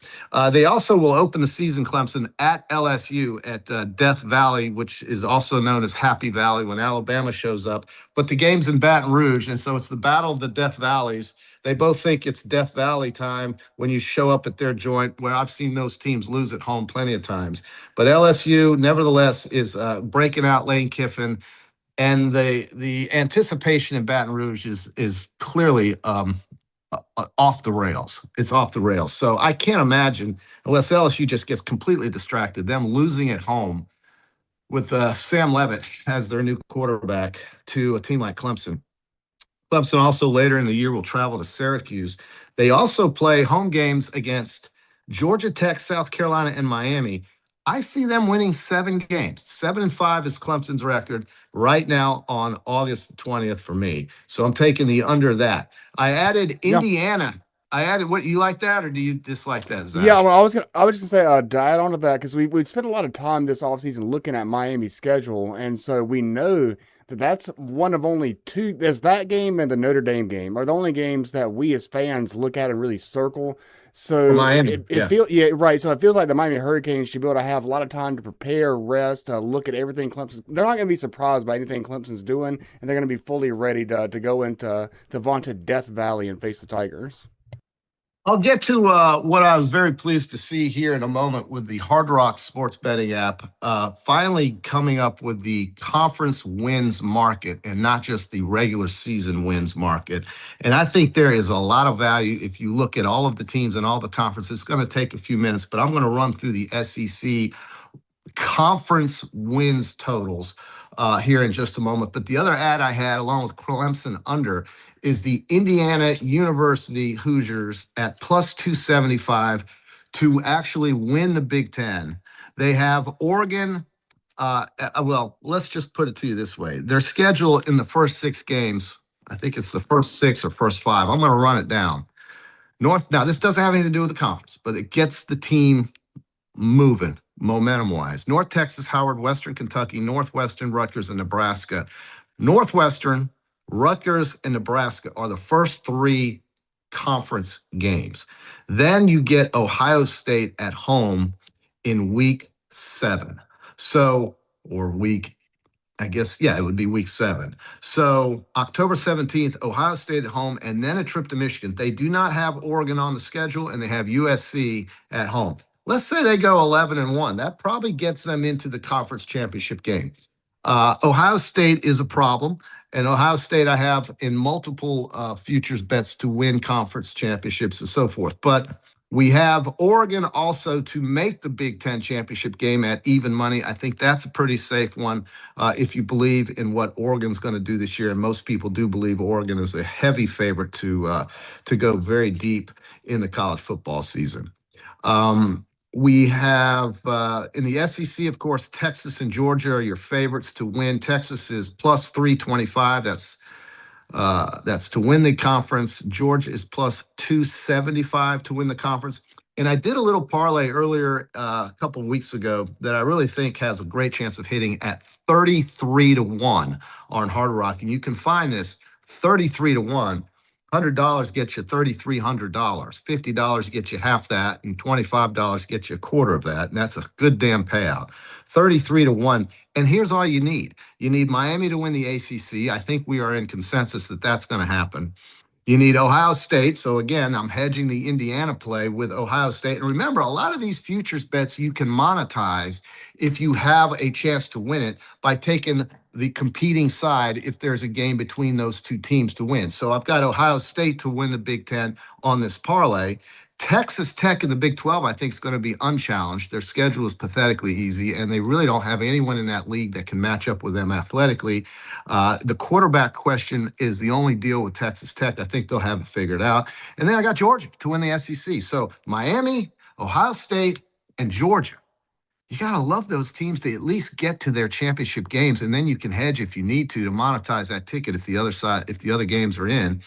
Speaker 10: They also will open the season, Clemson, at LSU at Death Valley, which is also known as Happy Valley when Alabama shows up. But the game's in Baton Rouge, and so it's the battle of the Death Valleys. They both think it's Death Valley time when you show up at their joint, where I've seen those teams lose at home plenty of times. But LSU, nevertheless, is breaking out Lane Kiffin, and the anticipation in Baton Rouge is clearly off the rails. It's off the rails. So I can't imagine, unless LSU just gets completely distracted, them losing at home with Sam Leavitt as their new quarterback to a team like Clemson. Clemson also later in the year will travel to Syracuse. They also play home games against Georgia Tech, South Carolina, and Miami. I see them winning 7 games. 7-5 is Clemson's record right now on August 20th for me. So I'm taking the under that. I added Indiana. Yeah. I added, what, you like that, or do you dislike that, Zach?
Speaker 11: Yeah, well, I was gonna say to add on to that, because we've spent a lot of time this offseason looking at Miami's schedule, and so we know that's one of only 2. There's that game and the Notre Dame game are the only games that we as fans look at and really circle. So
Speaker 10: Miami,
Speaker 11: right. So it feels like the Miami Hurricanes should be able to have a lot of time to prepare, rest, look at everything Clemson. They're not going to be surprised by anything Clemson's doing, and they're going to be fully ready to go into the vaunted Death Valley and face the Tigers.
Speaker 10: I'll get to what I was very pleased to see here in a moment with the Hard Rock sports betting app finally coming up with the conference wins market and not just the regular season wins market. And I think there is a lot of value if you look at all of the teams and all the conferences. It's going to take a few minutes, but I'm going to run through the SEC conference wins totals here in just a moment. But the other ad I had, along with Clemson under, is the Indiana University Hoosiers at plus 275 to actually win the Big Ten. They have Oregon. Well, let's just put it to you this way. Their schedule in the first 6 games, I think it's the first 6 or first 5. I'm going to run it down. Now, this doesn't have anything to do with the conference, but it gets the team moving momentum-wise. North Texas, Howard, Western Kentucky, Northwestern, Rutgers, and Nebraska. Northwestern, Rutgers, and Nebraska are the first 3 conference games. Then you get Ohio State at home in week 7. So, or week, I guess, yeah, it would be week 7. So October 17th, Ohio State at home, and then a trip to Michigan. They do not have Oregon on the schedule, and they have USC at home. Let's say they go 11-1. That probably gets them into the conference championship game. Ohio State is a problem, and Ohio State I have in multiple futures bets to win conference championships and so forth. But we have Oregon also to make the Big Ten championship game at even money. I think that's a pretty safe one if you believe in what Oregon's going to do this year. And most people do believe Oregon is a heavy favorite to go very deep in the college football season. We have in the SEC, of course, Texas and Georgia are your favorites to win. Texas is plus 325. That's to win the conference. Georgia is plus 275 to win the conference. And I did a little parlay earlier a couple of weeks ago that I really think has a great chance of hitting at 33-1 on Hard Rock. And you can find this 33-1. $100 gets you $3,300. $50 gets you half that, and $25 gets you a quarter of that, and that's a good damn payout. 33-1. And here's all you need. You need Miami to win the ACC. I think we are in consensus that that's going to happen. You need Ohio State. So again, I'm hedging the Indiana play with Ohio State. And remember, a lot of these futures bets you can monetize if you have a chance to win it by taking the competing side if there's a game between those 2 teams to win. So I've got Ohio State to win the Big Ten on this parlay. Texas Tech in the Big 12, I think, is going to be unchallenged. Their schedule is pathetically easy, and they really don't have anyone in that league that can match up with them athletically. The quarterback question is the only deal with Texas Tech. I think they'll have it figured out. And then I got Georgia to win the SEC. So Miami, Ohio State, and Georgia. You got to love those teams to at least get to their championship games, and then you can hedge if you need to monetize that ticket if the other games are in.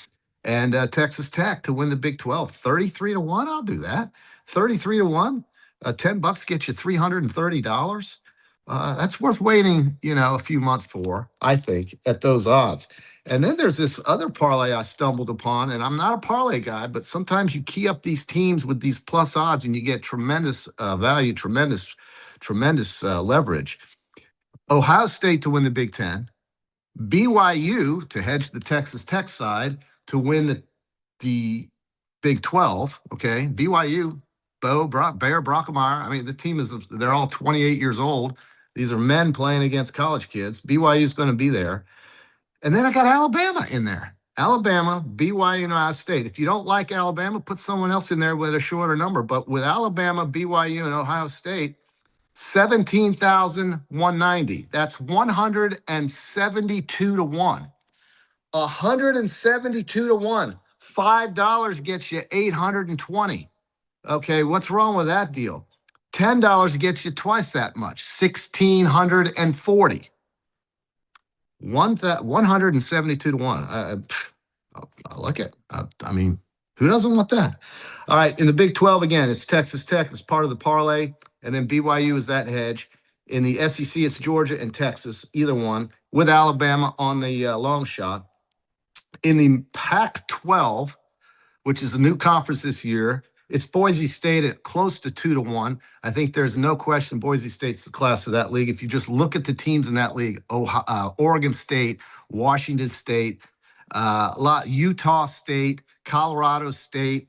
Speaker 10: And Texas Tech to win the Big 12, 33-1. I'll do that. 33-1. $10 gets you $330. That's worth waiting, a few months for, I think, at those odds. And then there's this other parlay I stumbled upon, and I'm not a parlay guy, but sometimes you key up these teams with these plus odds, and you get tremendous value, tremendous leverage. Ohio State to win the Big Ten. BYU to hedge the Texas Tech side to win the Big 12, okay? BYU, Bear, Brockemeyer. I mean, the team they're all 28 years old. These are men playing against college kids. BYU is going to be there. And then I got Alabama in there. Alabama, BYU, and Ohio State. If you don't like Alabama, put someone else in there with a shorter number. But with Alabama, BYU, and Ohio State, 17,190. That's 172-1. 172-1. $5 gets you 820. Okay, what's wrong with that deal? $10 gets you twice that much, 1,640. 172-1. I like it. I mean, who doesn't want that? All right, in the Big 12 again, it's Texas Tech. It's part of the parlay, and then BYU is that hedge. In the SEC, it's Georgia and Texas, either one, with Alabama on the long shot. In the Pac-12, which is a new conference this year, it's Boise State at close to 2-1. I think there's no question Boise State's the class of that league. If you just look at the teams in that league, Oregon State, Washington State, Utah State, Colorado State,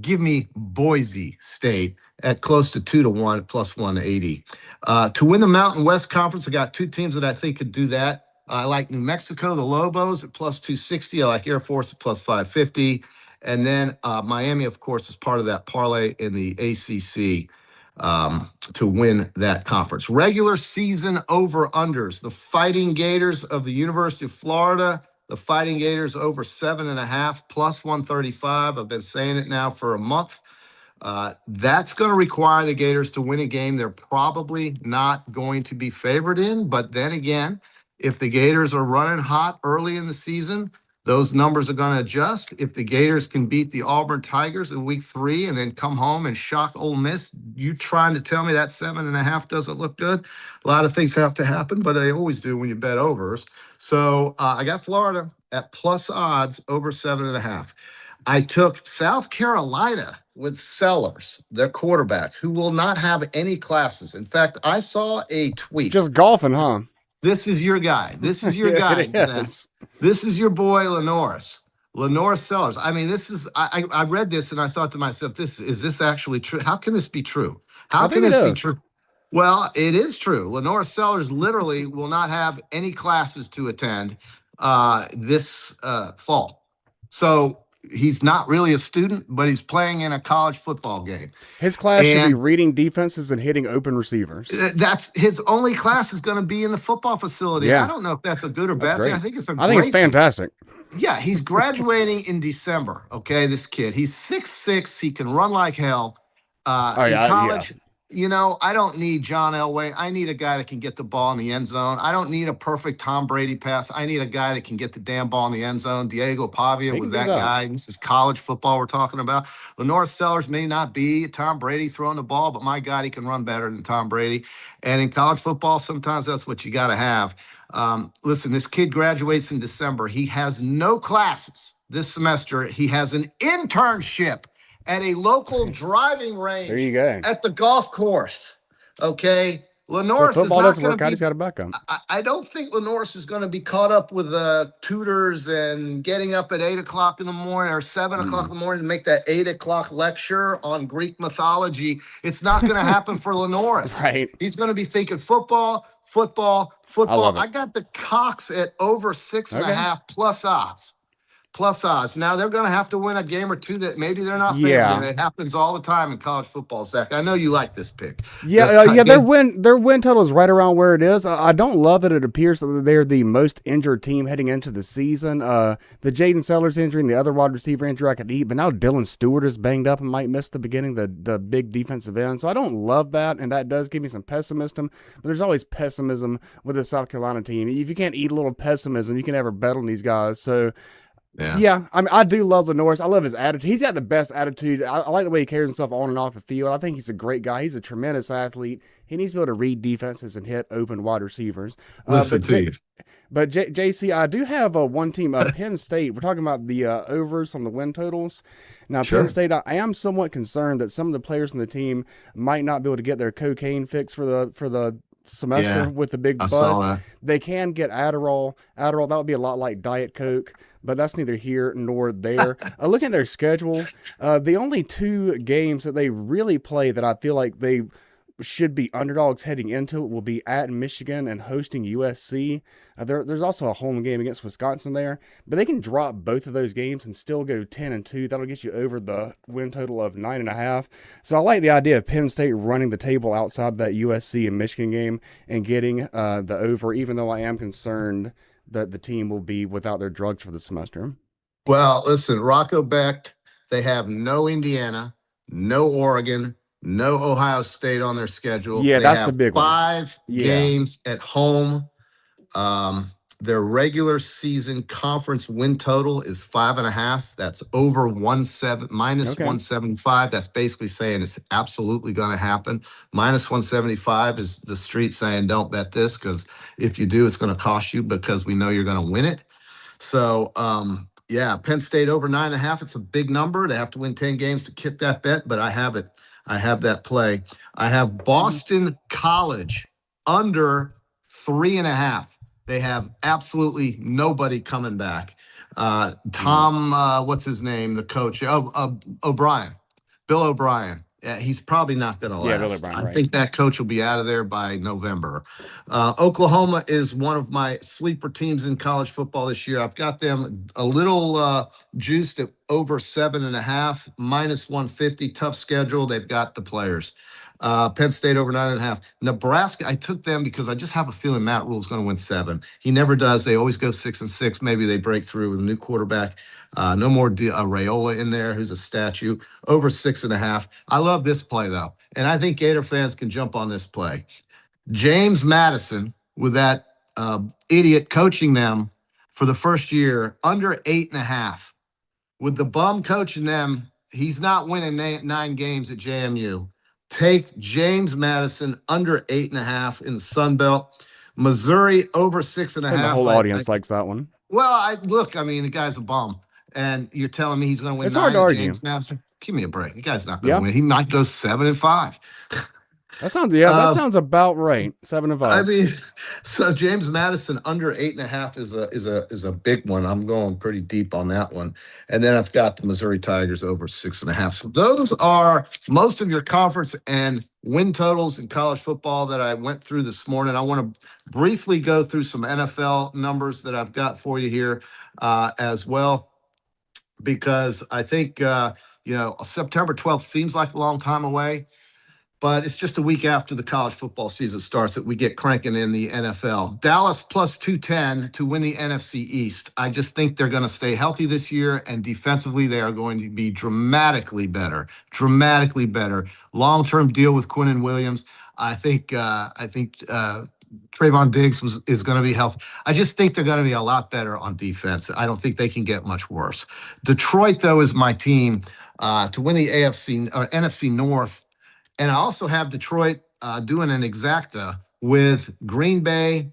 Speaker 10: give me Boise State at close to 2-1 plus 180. To win the Mountain West Conference, I got 2 teams that I think could do that. I like New Mexico, the Lobos at plus 260. I like Air Force at plus 550. And then Miami, of course, is part of that parlay in the ACC. to win that conference. Regular season over-unders. The Fighting Gators of the University of Florida, the Fighting Gators over 7.5 plus 135. I've been saying it now for a month. That's going to require the Gators to win a game they're probably not going to be favored in. But then again, if the Gators are running hot early in the season, those numbers are going to adjust. If the Gators can beat the Auburn Tigers in week 3 and then come home and shock Ole Miss, you trying to tell me that 7.5 doesn't look good? A lot of things have to happen, but they always do when you bet overs. So I got Florida at plus odds over 7.5. I took South Carolina with Sellers, their quarterback, who will not have any classes. In fact, I saw a tweet.
Speaker 11: Just golfing, huh?
Speaker 10: This is your guy. This is your guy. This is your boy, Lenore Sellers. I mean, this is, I read this and I thought to myself, is this actually true? How can this be true? How can this be true? Well, it is true. Lenore Sellers literally will not have any classes to attend this fall. So he's not really a student, but he's playing in a college football game.
Speaker 11: His class should be reading defenses and hitting open receivers.
Speaker 10: That's his only class is going to be in the football facility. Yeah. I don't know if that's a good or bad thing. I think it's
Speaker 11: it's fantastic.
Speaker 10: Yeah, he's graduating in December. Okay, this kid. He's 6'6". He can run like hell. In college, you know, I don't need John Elway. I need a guy that can get the ball in the end zone. I don't need a perfect Tom Brady pass. I need a guy that can get the damn ball in the end zone. Diego Pavia was that guy. This is college football we're talking about. Lenore Sellers may not be Tom Brady throwing the ball, but my God, he can run better than Tom Brady. And in college football, sometimes that's what you got to have. Listen, this kid graduates in December. He has no classes this semester. He has an internship at a local driving range.
Speaker 11: There you go.
Speaker 10: At the golf course. Okay. Lenore's
Speaker 11: football doesn't work out. He's got a backup.
Speaker 10: I don't think Lenore's is going to be caught up with tutors and getting up at 8 o'clock in the morning or 7 o'clock in the morning to make that 8 o'clock lecture on Greek mythology. It's not going to happen for Lenore's.
Speaker 11: Right.
Speaker 10: He's going to be thinking football. I got the Cox at over 6.5 plus odds. Now they're going to have to win a game or two that maybe they're not favored in. It happens all the time in college football, Zach. I know you like this pick.
Speaker 11: Their win total is right around where it is. I don't love that it appears that they're the most injured team heading into the season. The Jaden Sellers injury and the other wide receiver injury I could eat, but now Dylan Stewart is banged up and might miss the beginning, the big defensive end. So I don't love that, and that does give me some pessimism. But there's always pessimism with the South Carolina team. If you can't eat a little pessimism, you can never bet on these guys. So. Yeah. I mean, I do love Lenore's. I love his attitude. He's got the best attitude. I like the way he carries himself on and off the field. I think he's a great guy. He's a tremendous athlete. He needs to be able to read defenses and hit open wide receivers. But JC, I do have one team, Penn State. We're talking about the overs on the win totals. Now, Penn State, I am somewhat concerned that some of the players on the team might not be able to get their cocaine fix for the semester with the big bust. They can get Adderall. That would be a lot like Diet Coke, but that's neither here nor there. Looking at their schedule, the only 2 games that they really play that I feel like they should be underdogs heading into it will be at Michigan and hosting USC. There's also a home game against Wisconsin there, but they can drop both of those games and still go 10-2. That'll get you over the win total of 9.5. So I like the idea of Penn State running the table outside that USC and Michigan game and getting the over, even though I am concerned that the team will be without their drugs for the semester.
Speaker 10: Well, listen, Rocco Becht, they have no Indiana, no Oregon, no Ohio State on their schedule.
Speaker 11: Yeah, that's
Speaker 10: the
Speaker 11: big one.
Speaker 10: 5 games at home. Their regular season conference win total is 5.5. That's over minus 175. That's basically saying it's absolutely going to happen. Minus 175 is the street saying don't bet this because if you do, it's going to cost you because we know you're going to win it. So, Penn State over 9.5. It's a big number. They have to win 10 games to kick that bet, but I have it. I have that play. I have Boston College under 3.5. They have absolutely nobody coming back. Tom, what's his name? The coach, O'Brien, Bill O'Brien. Yeah, he's probably not going to last.
Speaker 11: Bill O'Brien,
Speaker 10: I think that coach will be out of there by November. Oklahoma is one of my sleeper teams in college football this year. I've got them a little juiced at over 7.5, minus 150. Tough schedule. They've got the players. Penn State over 9.5. Nebraska, I took them because I just have a feeling Matt Rule's going to win 7. He never does. They always go 6-6. Maybe they break through with a new quarterback. No more Raiola in there, who's a statue. Over 6.5. I love this play, though. And I think Gator fans can jump on this play. James Madison, with that idiot coaching them for the first year, under 8.5. With the bum coaching them, he's not winning 9 games at JMU. Take James Madison under 8.5 in the Sun Belt. Missouri over 6.5.
Speaker 11: And the whole audience likes that one.
Speaker 10: Well, I mean, the guy's a bum. And you're telling me he's going to win
Speaker 11: It's
Speaker 10: 9
Speaker 11: hard to argue.
Speaker 10: James Madison? Give me a break. The guy's not going to win. He might go 7-5.
Speaker 11: That sounds about right. 7-5.
Speaker 10: I mean, so James Madison under 8.5 is a big one. I'm going pretty deep on that one. And then I've got the Missouri Tigers over 6.5. So those are most of your conference and win totals in college football that I went through this morning. I want to briefly go through some NFL numbers that I've got for you here as well, because I think September 12th seems like a long time away. But it's just a week after the college football season starts that we get cranking in the NFL. Dallas plus 210 to win the NFC East. I just think they're going to stay healthy this year, and defensively they are going to be dramatically better. Long-term deal with Quinnen Williams. I think Trayvon Diggs is going to be healthy. I just think they're going to be a lot better on defense. I don't think they can get much worse. Detroit, though, is my team to win the NFC North. And I also have Detroit doing an exacta with Green Bay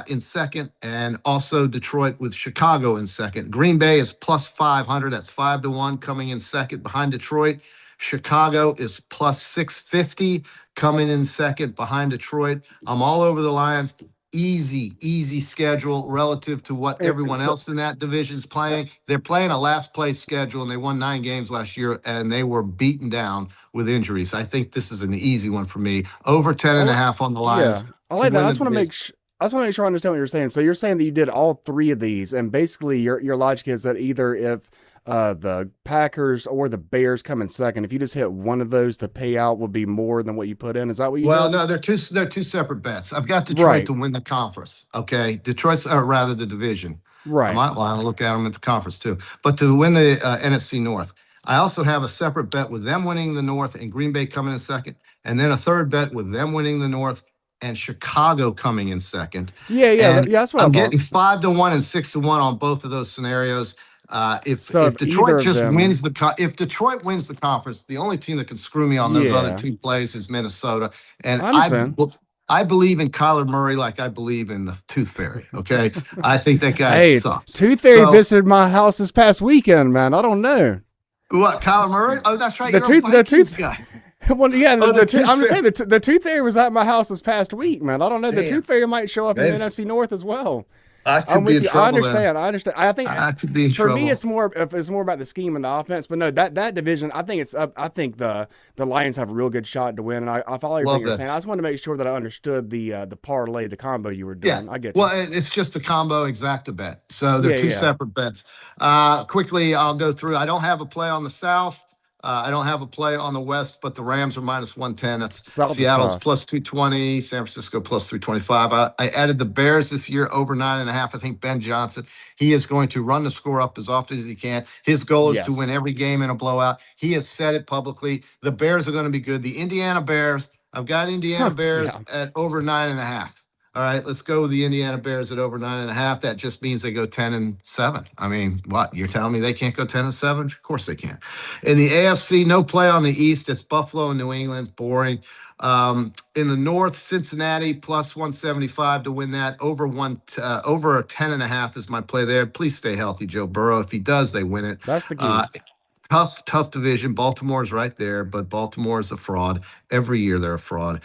Speaker 10: in second, and also Detroit with Chicago in second. Green Bay is plus 500. That's 5-1 coming in second behind Detroit. Chicago is plus 650 coming in second behind Detroit. I'm all over the Lions. Easy schedule relative to what everyone else in that division is playing. They're playing a last place schedule, and they won 9 games last year, and they were beaten down with injuries. I think this is an easy one for me. Over 10.5 on the Lions.
Speaker 11: Yeah, I like that. I just want to make sure I understand what you're saying. So you're saying that you did all 3 of these, and basically your logic is that either if the Packers or the Bears come in second, if you just hit one of those, the payout will be more than what you put in. Is that what you did?
Speaker 10: No, they're two separate bets. I've got Detroit to win the conference. Okay, Detroit's or rather the division.
Speaker 11: Right.
Speaker 10: I might want to look at them at the conference too. But to win the NFC North, I also have a separate bet with them winning the North and Green Bay coming in second, and then a third bet with them winning the North and Chicago coming in second.
Speaker 11: Yeah. That's what
Speaker 10: I'm getting 5-1 and 6-1 on both of those scenarios. If Detroit wins Detroit wins the conference, the only team that can screw me on those other 2 plays is Minnesota. And I believe in Kyler Murray like I believe in the Tooth Fairy. Okay, I think that guy sucks.
Speaker 11: Tooth Fairy visited my house this past weekend, man. I don't know.
Speaker 10: What, Kyler Murray? Oh, that's right.
Speaker 11: The tooth guy. Well, yeah, I'm just saying the Tooth Fairy was at my house this past week, man. I don't know. The Tooth Fairy might show up in the NFC North as well.
Speaker 10: I'm with you.
Speaker 11: I understand. I think
Speaker 10: I could be in
Speaker 11: for
Speaker 10: trouble.
Speaker 11: me, it's more about the scheme and the offense. But no, that division, I think it's up. I think the Lions have a real good shot to win. And I follow everything you're saying. I just wanted to make sure that I understood the parlay, the combo you were doing.
Speaker 10: Yeah.
Speaker 11: I get you.
Speaker 10: Well, it's just a combo exacta bet. So they're 2 separate bets. Quickly, I'll go through. I don't have a play on the South. I don't have a play on the West, but the Rams are minus 110. That's Seattle's plus 220, San Francisco plus 325. I added the Bears this year over 9.5. I think Ben Johnson, he is going to run the score up as often as he can. His goal is to win every game in a blowout. He has said it publicly. The Bears are going to be good. The Indiana Bears, I've got Indiana Bears at over 9.5. All right, let's go with the Indiana Bears at over 9.5. That just means they go 10-7. I mean, what? You're telling me they can't go 10-7? Of course they can. In the AFC, no play on the East. It's Buffalo and New England. Boring. In the North, Cincinnati plus 175 to win that. Over 10.5 is my play there. Please stay healthy, Joe Burrow. If he does, they win it.
Speaker 11: That's the key.
Speaker 10: Tough division. Baltimore's right there, but Baltimore is a fraud. Every year they're a fraud.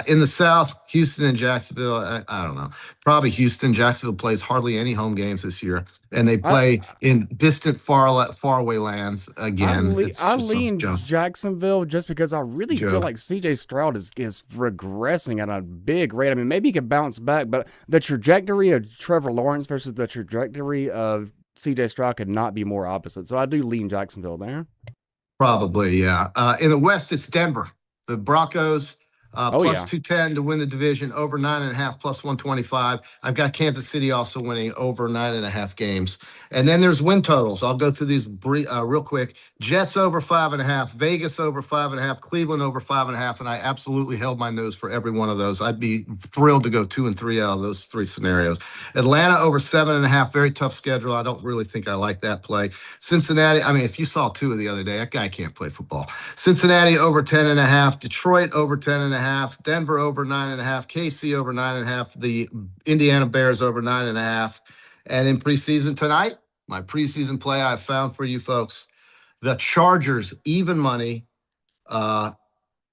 Speaker 10: In the South, Houston and Jacksonville, I don't know. Probably Houston. Jacksonville plays hardly any home games this year, and they play in distant, faraway lands again.
Speaker 11: I lean Jacksonville just because I really feel like C.J. Stroud is regressing at a big rate. I mean, maybe he could bounce back, but the trajectory of Trevor Lawrence versus the trajectory of C.J. Stroud could not be more opposite. So I do lean Jacksonville there.
Speaker 10: Probably, yeah. In the West, it's Denver. The Broncos
Speaker 11: Oh,
Speaker 10: plus
Speaker 11: yeah.
Speaker 10: 210 to win the division, over 9.5 plus 125. I've got Kansas City also winning over 9.5 games. And then there's win totals. I'll go through these real quick. Jets over 5.5, Vegas over 5.5, Cleveland over 5.5, and I absolutely held my nose for every one of those. I'd be thrilled to go 2 and 3 out of those 3 scenarios. Atlanta over 7.5, very tough schedule. I don't really think I like that play. Cincinnati, I mean, if you saw Tua the other day, that guy can't play football. Cincinnati over 10.5, Detroit over 10.5, Denver over 9.5, KC over 9.5, the Indiana Bears over 9.5. And in preseason tonight, my preseason play I found for you folks, the Chargers even money,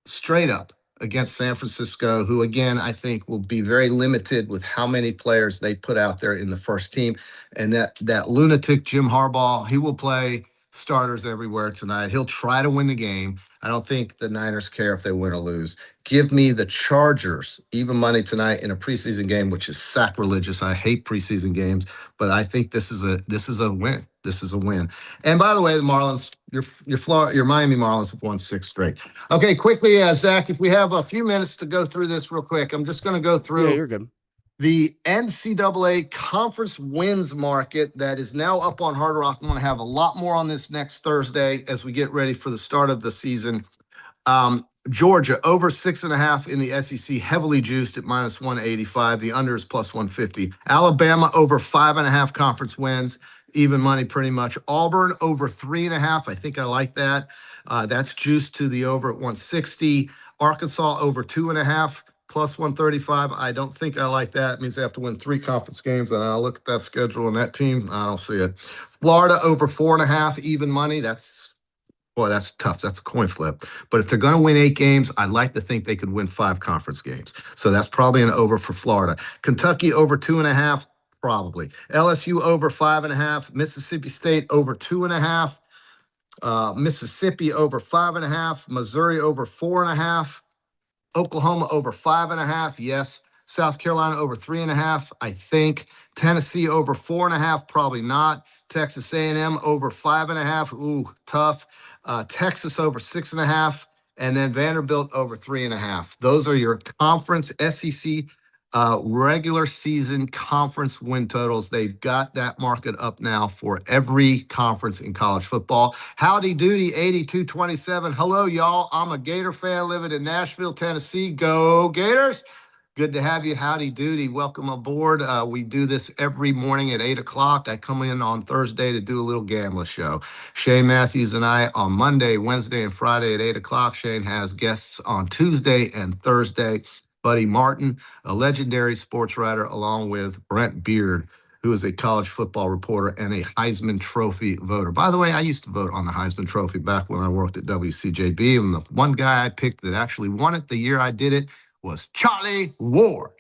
Speaker 10: straight up against San Francisco, who again I think will be very limited with how many players they put out there in the first team. And that lunatic Jim Harbaugh, he will play starters everywhere tonight. He'll try to win the game. I don't think the Niners care if they win or lose. Give me the Chargers even money tonight in a preseason game, which is sacrilegious. I hate preseason games, but I think this is a win. This is a win. And by the way, the Marlins, your Miami Marlins have won 6 straight. Okay, quickly, Zach, if we have a few minutes to go through this real quick, I'm just going to go through.
Speaker 11: Yeah, you're good.
Speaker 10: The NCAA conference wins market that is now up on Hard Rock. I'm going to have a lot more on this next Thursday as we get ready for the start of the season. Georgia over 6.5 in the SEC, heavily juiced at minus 185. The under is plus 150. Alabama over 5.5 conference wins, even money pretty much. Auburn over 3.5. I think I like that. That's juiced to the over at 160. Arkansas over 2.5. Plus 135. I don't think I like that. It means they have to win 3 conference games. And I'll look at that schedule and that team. I don't see it. Florida over 4.5, even money. That's tough. That's a coin flip. But if they're going to win 8 games, I'd like to think they could win 5 conference games. So that's probably an over for Florida. Kentucky over 2.5, probably. LSU over 5.5. Mississippi State over 2.5. Mississippi over 5.5. Missouri over 4.5. Oklahoma over 5.5. Yes. South Carolina over 3.5. I think. Tennessee over 4.5. Probably not. Texas A&M over 5.5. Ooh, tough. Texas over 6.5. And then Vanderbilt over 3.5. Those are your conference SEC regular season conference win totals. They've got that market up now for every conference in college football. Howdy doody 8227. Hello, y'all. I'm a Gator fan living in Nashville, Tennessee. Go Gators. Good to have you. Howdy doody. Welcome aboard. We do this every morning at 8 o'clock. I come in on Thursday to do a little gambling show. Shane Matthews and I on Monday, Wednesday, and Friday at 8 o'clock. Shane has guests on Tuesday and Thursday. Buddy Martin, a legendary sports writer, along with Brent Beaird, who is a college football reporter and a Heisman Trophy voter. By the way, I used to vote on the Heisman Trophy back when I worked at WCJB, and the one guy I picked that actually won it the year I did it was Charlie Ward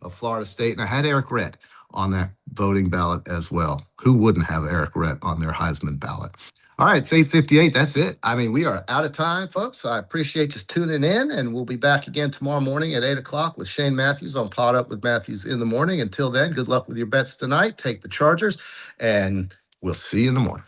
Speaker 10: of Florida State, and I had Eric Redd on that voting ballot as well. Who wouldn't have Eric Redd on their Heisman ballot? All right, it's 8:58. That's it. I mean, we are out of time, folks. I appreciate just tuning in, and we'll be back again tomorrow morning at 8 o'clock with Shane Matthews on PodUp with Matthews in the morning. Until then, good luck with your bets tonight. Take the Chargers, and we'll see you in the morning.